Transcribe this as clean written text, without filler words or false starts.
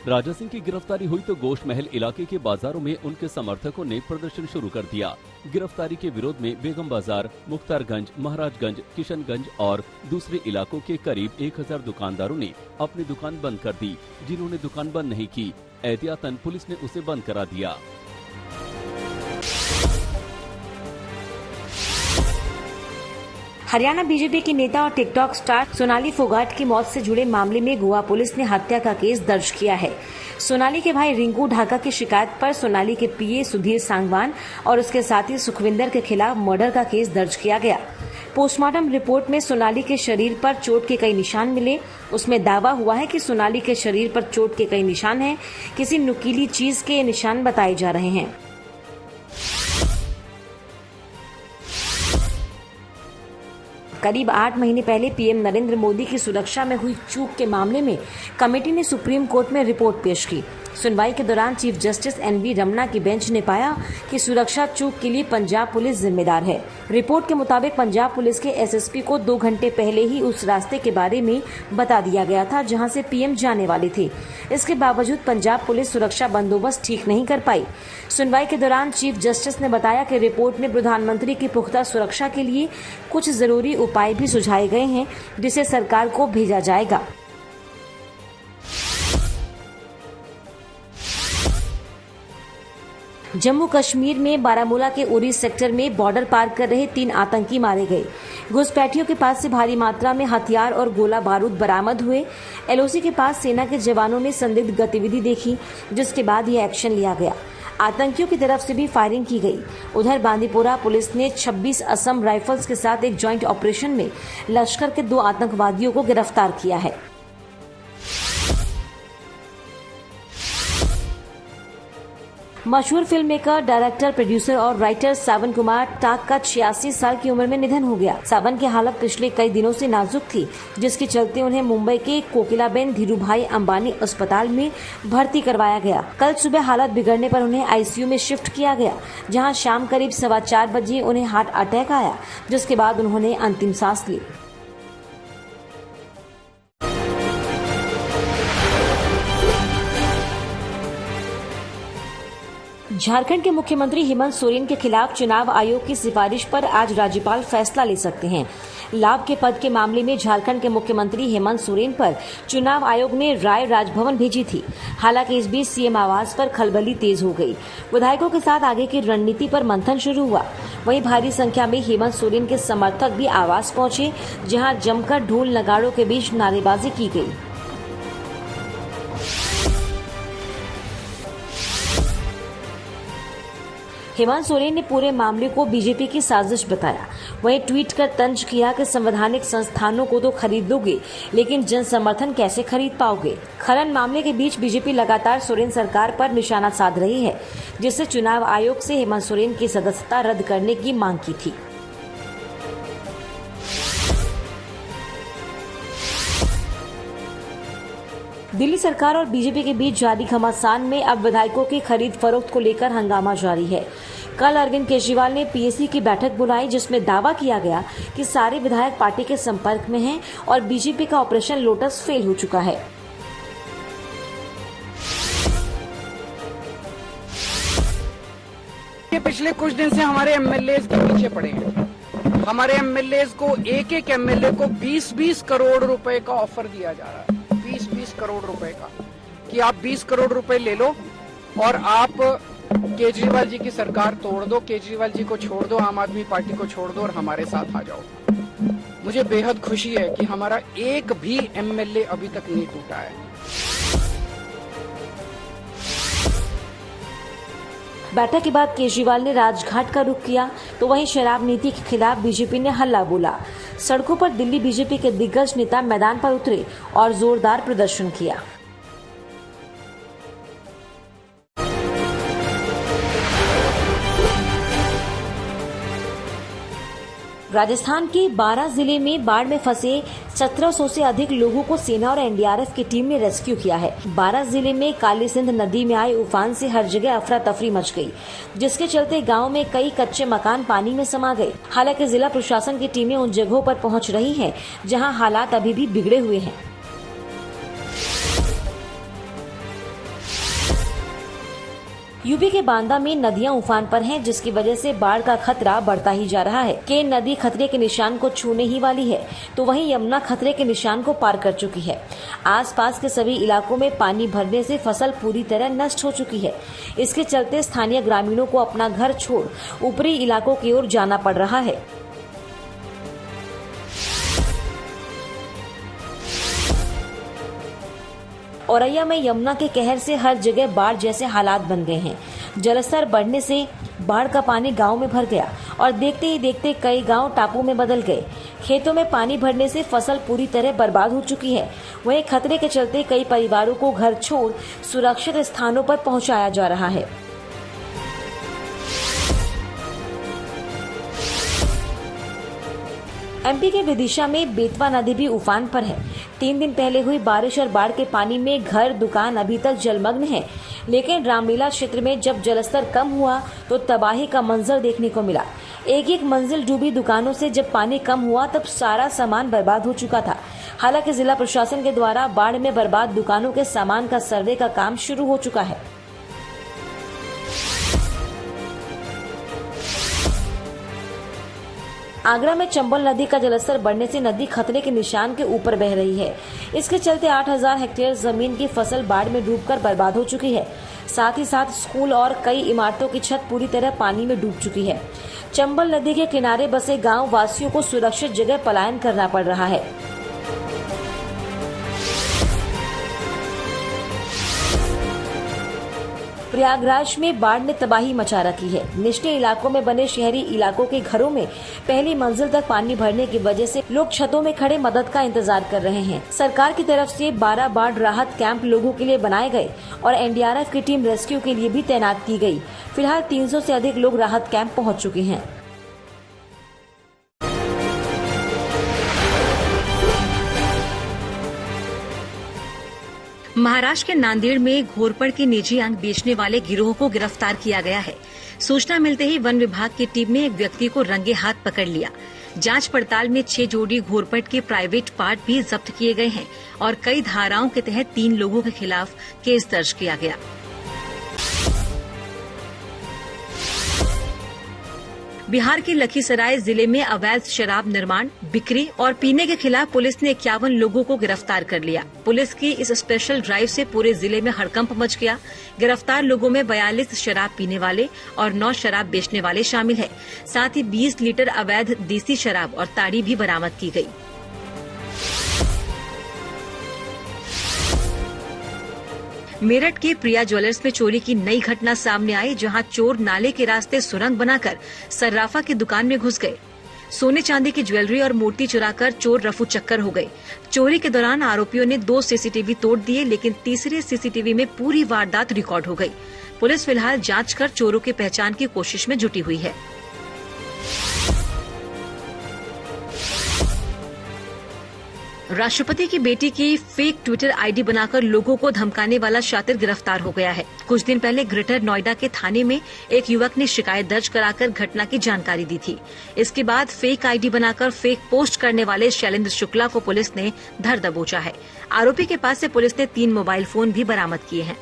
राजा सिंह की गिरफ्तारी हुई तो गोश्त महल इलाके के बाजारों में उनके समर्थकों ने प्रदर्शन शुरू कर दिया। गिरफ्तारी के विरोध में बेगम बाजार, मुख्तारगंज, महाराजगंज, किशनगंज और दूसरे इलाकों के करीब 1000 दुकानदारों ने अपनी दुकान बंद कर दी। जिन्होंने दुकान बंद नहीं की, एहतियातन पुलिस ने उसे बंद करा दिया। हरियाणा बीजेपी की नेता और टिकटॉक स्टार सोनाली फोगाट की मौत से जुड़े मामले में गोवा पुलिस ने हत्या का केस दर्ज किया है। सोनाली के भाई रिंकू ढाका की शिकायत पर सोनाली के पीए सुधीर सांगवान और उसके साथी सुखविंदर के खिलाफ मर्डर का केस दर्ज किया गया। पोस्टमार्टम रिपोर्ट में सोनाली के शरीर पर चोट के कई निशान मिले। उसमें दावा हुआ है कि सोनाली के शरीर पर चोट के कई निशान हैं। किसी नुकीली चीज के निशान बताए जा रहे हैं। करीब 8 महीने पहले पीएम नरेंद्र मोदी की सुरक्षा में हुई चूक के मामले में कमेटी ने सुप्रीम कोर्ट में रिपोर्ट पेश की। सुनवाई के दौरान चीफ जस्टिस एनवी रमना की बेंच ने पाया कि सुरक्षा चूक के लिए पंजाब पुलिस जिम्मेदार है। रिपोर्ट के मुताबिक पंजाब पुलिस के एसएसपी को 2 घंटे पहले ही उस रास्ते के बारे में बता दिया गया था जहां से पीएम जाने वाले थे। इसके बावजूद पंजाब पुलिस सुरक्षा बंदोबस्त ठीक नहीं कर पाई। सुनवाई के दौरान चीफ जस्टिस ने बताया कि रिपोर्ट में प्रधानमंत्री की पुख्ता सुरक्षा के लिए कुछ जरूरी उपाय भी सुझाए गए हैं, जिसे सरकार को भेजा जाएगा। जम्मू कश्मीर में बारामूला के उरी सेक्टर में बॉर्डर पार कर रहे 3 आतंकी मारे गए। घुसपैठियों के पास से भारी मात्रा में हथियार और गोला बारूद बरामद हुए। एलओसी के पास सेना के जवानों ने संदिग्ध गतिविधि देखी, जिसके बाद यह एक्शन लिया गया। आतंकियों की तरफ से भी फायरिंग की गई। उधर बांदीपोरा पुलिस ने 26 असम राइफल्स के साथ एक ज्वाइंट ऑपरेशन में लश्कर के 2 आतंकवादियों को गिरफ्तार किया है। मशहूर फिल्म मेकर, डायरेक्टर, प्रोड्यूसर और राइटर सावन कुमार टाक का 86 साल की उम्र में निधन हो गया। सावन की हालत पिछले कई दिनों से नाजुक थी, जिसके चलते उन्हें मुंबई के कोकिलाबेन धीरूभाई अंबानी अस्पताल में भर्ती करवाया गया। कल सुबह हालत बिगड़ने पर उन्हें आईसीयू में शिफ्ट किया गया, जहां शाम करीब 4:15 बजे उन्हें हार्ट अटैक आया, जिसके बाद उन्होंने अंतिम सांस ली। झारखंड के मुख्यमंत्री हेमंत सोरेन के खिलाफ चुनाव आयोग की सिफारिश पर आज राज्यपाल फैसला ले सकते हैं। लाभ के पद के मामले में झारखंड के मुख्यमंत्री हेमंत सोरेन पर चुनाव आयोग ने राय राजभवन भेजी थी। हालांकि इस बीच सीएम आवास पर खलबली तेज हो गई। विधायकों के साथ आगे की रणनीति पर मंथन शुरू हुआ। वहीं भारी संख्या में हेमंत सोरेन के समर्थक भी आवास पहुंचे, जहां जमकर ढोल नगाड़ों के बीच नारेबाजी की गई। हेमंत सोरेन ने पूरे मामले को बीजेपी की साजिश बताया। वहीं ट्वीट कर तंज किया कि संवैधानिक संस्थानों को तो खरीद लोगे, लेकिन जन समर्थन कैसे खरीद पाओगे। खनन मामले के बीच बीजेपी लगातार सोरेन सरकार पर निशाना साध रही है, जिससे चुनाव आयोग से हेमंत सोरेन की सदस्यता रद्द करने की मांग की थी। दिल्ली सरकार और बीजेपी के बीच जारी घमासान में अब विधायकों की खरीद फरोख्त को लेकर हंगामा जारी है। कल अरविंद केजरीवाल ने पीएसी की बैठक बुलाई, जिसमें दावा किया गया कि सारे विधायक पार्टी के संपर्क में हैं और बीजेपी का ऑपरेशन लोटस फेल हो चुका है। पिछले कुछ दिन से हमारे एमएलए के पीछे पड़े हैं। हमारे एमएलए को एक एमएलए को 20-20 करोड़ रुपए का ऑफर दिया जा रहा है। 20-20 करोड़ रुपए का, कि आप 20 करोड़ रुपए ले लो और आप केजरीवाल जी की सरकार तोड़ दो, केजरीवाल जी को छोड़ दो, आम आदमी पार्टी को छोड़ दो और हमारे साथ आ जाओ। मुझे बेहद खुशी है कि हमारा एक भी एमएलए अभी तक नहीं टूटा है। बैठक के बाद केजरीवाल ने राजघाट का रुख किया, तो वहीं शराब नीति के खिलाफ बीजेपी ने हल्ला बोला। सड़कों पर दिल्ली बीजेपी के दिग्गज नेता मैदान पर उतरे और जोरदार प्रदर्शन किया। राजस्थान के 12 जिले में बाढ़ में फंसे 1700 से अधिक लोगों को सेना और एनडीआरएफ की टीम ने रेस्क्यू किया है। 12 जिले में काली सिंध नदी में आए उफान से हर जगह अफरा तफरी मच गई, जिसके चलते गांव में कई कच्चे मकान पानी में समा गए। हालांकि जिला प्रशासन की टीमें उन जगहों पर पहुंच रही हैं जहां हालात अभी भी बिगड़े हुए हैं। यूपी के बांदा में नदियां उफान पर हैं, जिसकी वजह से बाढ़ का खतरा बढ़ता ही जा रहा है। केन नदी खतरे के निशान को छूने ही वाली है, तो वहीं यमुना खतरे के निशान को पार कर चुकी है। आसपास के सभी इलाकों में पानी भरने से फसल पूरी तरह नष्ट हो चुकी है। इसके चलते स्थानीय ग्रामीणों को अपना घर छोड़ ऊपरी इलाकों की ओर जाना पड़ रहा है। औरैया में यमुना के कहर से हर जगह बाढ़ जैसे हालात बन गए हैं। जलस्तर बढ़ने से बाढ़ का पानी गांव में भर गया और देखते ही देखते कई गांव टापू में बदल गए। खेतों में पानी भरने से फसल पूरी तरह बर्बाद हो चुकी है। वहीं खतरे के चलते कई परिवारों को घर छोड़ सुरक्षित स्थानों पर पहुंचाया जा रहा है। एमपी के विदिशा में बेतवा नदी भी उफान पर है। 3 दिन पहले हुई बारिश और बाढ़ के पानी में घर दुकान अभी तक जलमग्न है, लेकिन रामलीला क्षेत्र में जब जलस्तर कम हुआ तो तबाही का मंजर देखने को मिला। एक मंजिल डूबी दुकानों से जब पानी कम हुआ तब सारा सामान बर्बाद हो चुका था। हालांकि जिला प्रशासन के द्वारा बाढ़ में बर्बाद दुकानों के सामान का सर्वे का काम शुरू हो चुका है। आगरा में चंबल नदी का जलस्तर बढ़ने से नदी खतरे के निशान के ऊपर बह रही है। इसके चलते 8000 हेक्टेयर जमीन की फसल बाढ़ में डूबकर बर्बाद हो चुकी है। साथ ही साथ स्कूल और कई इमारतों की छत पूरी तरह पानी में डूब चुकी है। चंबल नदी के किनारे बसे गांव वासियों को सुरक्षित जगह पलायन करना पड़ रहा है। प्रयागराज में बाढ़ ने तबाही मचा रखी है। निचले इलाकों में बने शहरी इलाकों के घरों में पहली मंजिल तक पानी भरने की वजह से लोग छतों में खड़े मदद का इंतजार कर रहे हैं। सरकार की तरफ से 12 बाढ़ राहत कैंप लोगों के लिए बनाए गए और एनडीआरएफ की टीम रेस्क्यू के लिए भी तैनात की गई। फिलहाल 300 से अधिक लोग राहत कैंप पहुँच चुके हैं। महाराष्ट्र के नांदेड़ में घोरपड़ के निजी अंग बेचने वाले गिरोह को गिरफ्तार किया गया है। सूचना मिलते ही वन विभाग की टीम ने एक व्यक्ति को रंगे हाथ पकड़ लिया। जांच पड़ताल में 6 जोड़ी घोरपड़ के प्राइवेट पार्ट भी जब्त किए गए हैं और कई धाराओं के तहत 3 लोगों के खिलाफ केस दर्ज किया गया। बिहार के लखीसराय जिले में अवैध शराब निर्माण, बिक्री और पीने के खिलाफ पुलिस ने 51 लोगों को गिरफ्तार कर लिया। पुलिस की इस स्पेशल ड्राइव से पूरे जिले में हड़कंप मच गया। गिरफ्तार लोगों में 42 शराब पीने वाले और 9 शराब बेचने वाले शामिल हैं। साथ ही 20 लीटर अवैध देसी शराब और ताड़ी भी बरामद की गई। मेरठ के प्रिया ज्वेलर्स में चोरी की नई घटना सामने आई, जहां चोर नाले के रास्ते सुरंग बनाकर सर्राफा की दुकान में घुस गए। सोने चांदी की ज्वेलरी और मूर्ति चुराकर चोर रफू चक्कर हो गए। चोरी के दौरान आरोपियों ने 2 सीसीटीवी तोड़ दिए, लेकिन तीसरे सीसीटीवी में पूरी वारदात रिकॉर्ड हो गई। पुलिस फिलहाल जांच कर चोरों की पहचान की कोशिश में जुटी हुई है। राष्ट्रपति की बेटी की फेक ट्विटर आईडी बनाकर लोगों को धमकाने वाला शातिर गिरफ्तार हो गया है। कुछ दिन पहले ग्रेटर नोएडा के थाने में एक युवक ने शिकायत दर्ज कराकर घटना की जानकारी दी थी। इसके बाद फेक आईडी बनाकर फेक पोस्ट करने वाले शैलेंद्र शुक्ला को पुलिस ने धर दबोचा है। आरोपी के पास से पुलिस ने 3 मोबाइल फोन भी बरामद किए हैं।